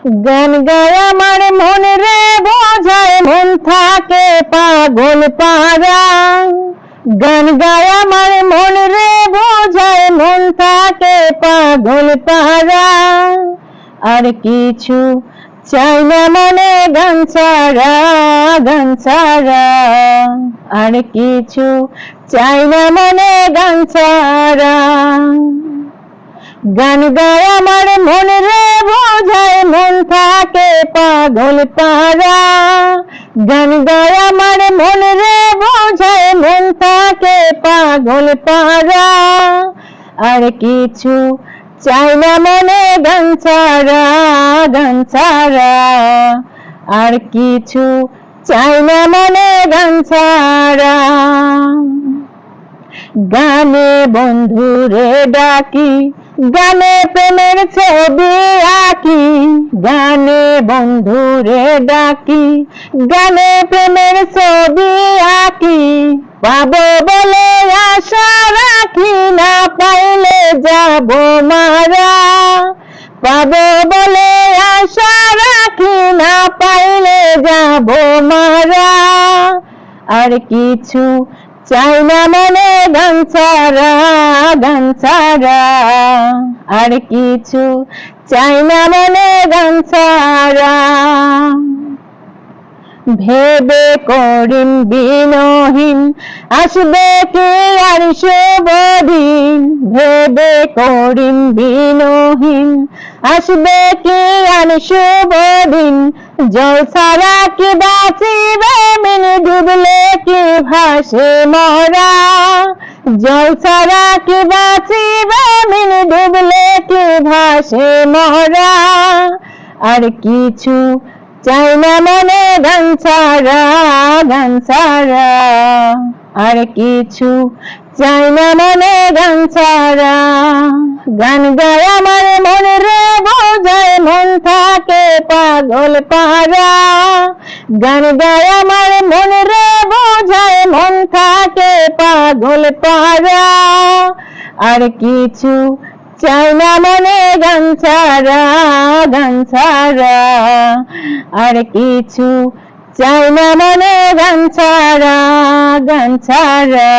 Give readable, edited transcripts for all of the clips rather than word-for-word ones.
গান গায় আমার মন রে বোঝায় মন থাকে পাগল পারা। গান গায় আমার মন রে বোঝায় মন থাকে পাগল পারা। আর কিছু চাই না মনে গান ছাড়া, গান ছাড়া। আর কিছু চাই না মনে গান ছাড়া। গান গায় আমার মন রে বোঝায় মন থাকে পাগল পারা। গান গায় আমার মন রে বোঝায় মন থাকে পাগল পারা। আর কিছু চাই না মনে গান ছাড়া, গান ছাড়া। আর কিছু চাই না মনে গান ছাড়া। গানে বন্ধুরে ডাকি, গানে প্রেমের ছবি আঁকি। গানে বন্ধুরে ডাকি, গানে প্রেমের ছবি আঁকি। পাবো বলে আশা রাখি, না পাইলে যাব মারা। পাবো বলে আশা রাখি, না পাইলে যাব মারা। আর কিছু চাই না মনে গান ছাড়া, গান ছাড়া। আর কিছু চাই না মনে গান ছাড়া। ভেবে করিম বিনহীন আসবে কি আর শুভদিন। ভেবে করিম বিনহীন আসবে কি আর শুভদিন। জল ছাড়া কি বাঁচিবে মিন, ডুবলে কি ভাসে মরা। জল ছাড়া কি বাঁচিবে মিন, ডুবলে কি ভাসে মরা। আর কিছু চাই না মনে গান ছাড়া, গান ছাড়া। আর কিছু চাই না মনে গান ছাড়া। গান গায় আমার মন রে বোঝায় মন থাকে পাগল পারা। গান গায় আমার মন রে বোঝায় মন থাকে পাগল পারা। আর কিছু চাই না মনে গান ছাড়া, গান ছাড়া। আর কিছু চাই না মনে গান ছাড়া, গান ছাড়া।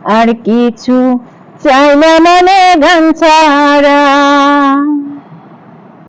আর কিছু চাই না মনে গান ছাড়া।